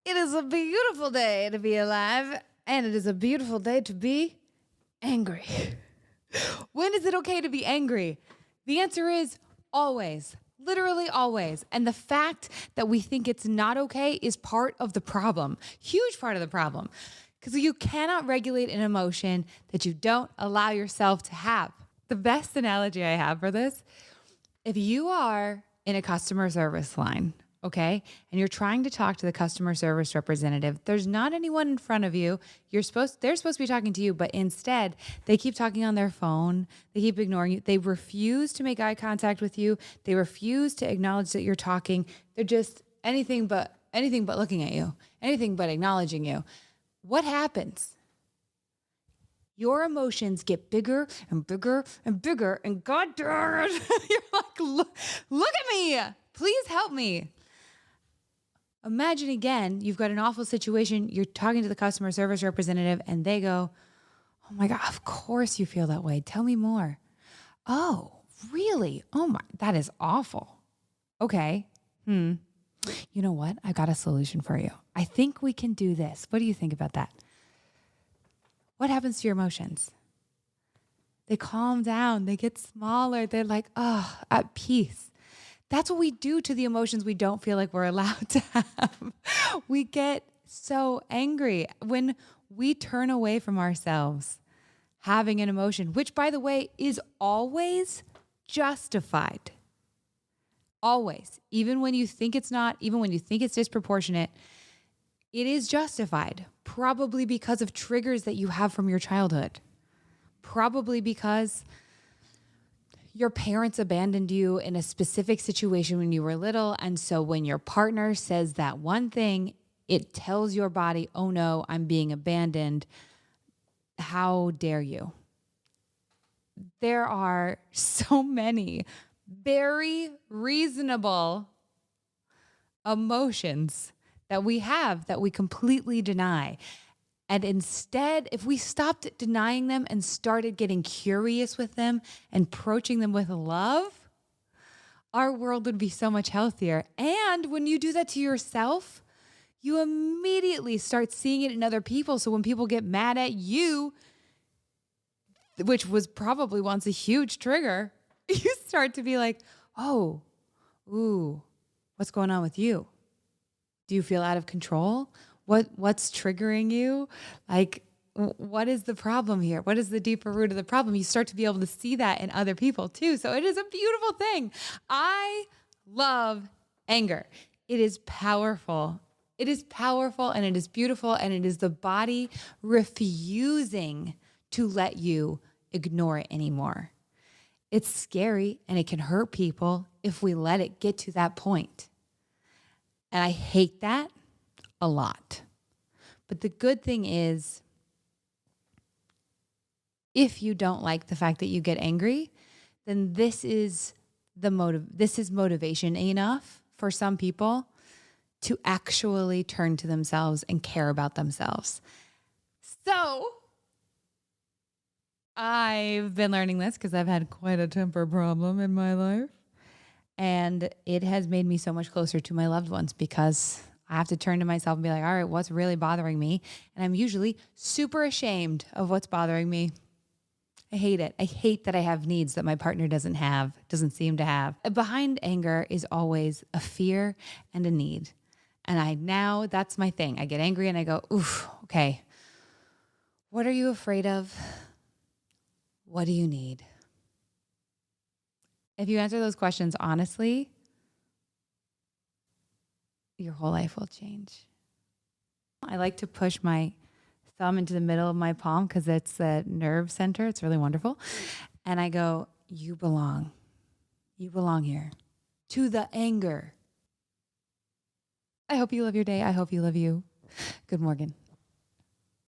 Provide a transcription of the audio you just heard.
It is a beautiful day to be alive, and it is a beautiful day to be angry. When is it okay to be angry? The answer is always, literally always. And the fact that we think it's not okay is part of the problem, huge part of the problem. Because you cannot regulate an emotion that you don't allow yourself to have. The best analogy I have for this, if you are in a customer service line, okay, and you're trying to talk to the customer service representative, there's not anyone in front of you. They're supposed to be talking to you, but instead they keep talking on their phone. They keep ignoring you. They refuse to make eye contact with you. They refuse to acknowledge that you're talking. They're just anything but looking at you, anything but acknowledging you. What happens? Your emotions get bigger and bigger and bigger, and God darn it, you're like, look at me. Please help me. Imagine again, you've got an awful situation. You're talking to the customer service representative and they go, oh my God, of course you feel that way. Tell me more. Oh, really? Oh my, that is awful. Okay. You know what? I got a solution for you. I think we can do this. What do you think about that? What happens to your emotions? They calm down. They get smaller. They're like, oh, at peace. That's what we do to the emotions we don't feel like we're allowed to have. We get so angry when we turn away from ourselves having an emotion, which, by the way, is always justified. Always. Even when you think it's not, even when you think it's disproportionate, it is justified. Probably because of triggers that you have from your childhood. Probably because your parents abandoned you in a specific situation when you were little. And so when your partner says that one thing, it tells your body, oh no, I'm being abandoned. How dare you? There are so many very reasonable emotions that we have that we completely deny. And instead, if we stopped denying them and started getting curious with them and approaching them with love, our world would be so much healthier. And when you do that to yourself, you immediately start seeing it in other people. So when people get mad at you, which was probably once a huge trigger, you start to be like, oh, ooh, what's going on with you? Do you feel out of control? What's triggering you? Like, what is the problem here? What is the deeper root of the problem? You start to be able to see that in other people too. So it is a beautiful thing. I love anger. It is powerful. It is powerful and it is beautiful, and it is the body refusing to let you ignore it anymore. It's scary and it can hurt people if we let it get to that point. And I hate that a lot. But the good thing is, if you don't like the fact that you get angry, then this is motivation enough for some people to actually turn to themselves and care about themselves. So I've been learning this because I've had quite a temper problem in my life. And it has made me so much closer to my loved ones because I have to turn to myself and be like, all right, what's really bothering me? And I'm usually super ashamed of what's bothering me. I hate it. I hate that I have needs that my partner doesn't seem to have. Behind anger is always a fear and a need. And that's my thing. I get angry and I go, oof, okay. What are you afraid of? What do you need? If you answer those questions honestly, your whole life will change. I like to push my thumb into the middle of my palm because it's the nerve center. It's really wonderful. And I go, you belong. You belong here. To the anger. I hope you love your day. I hope you love you. Good morning.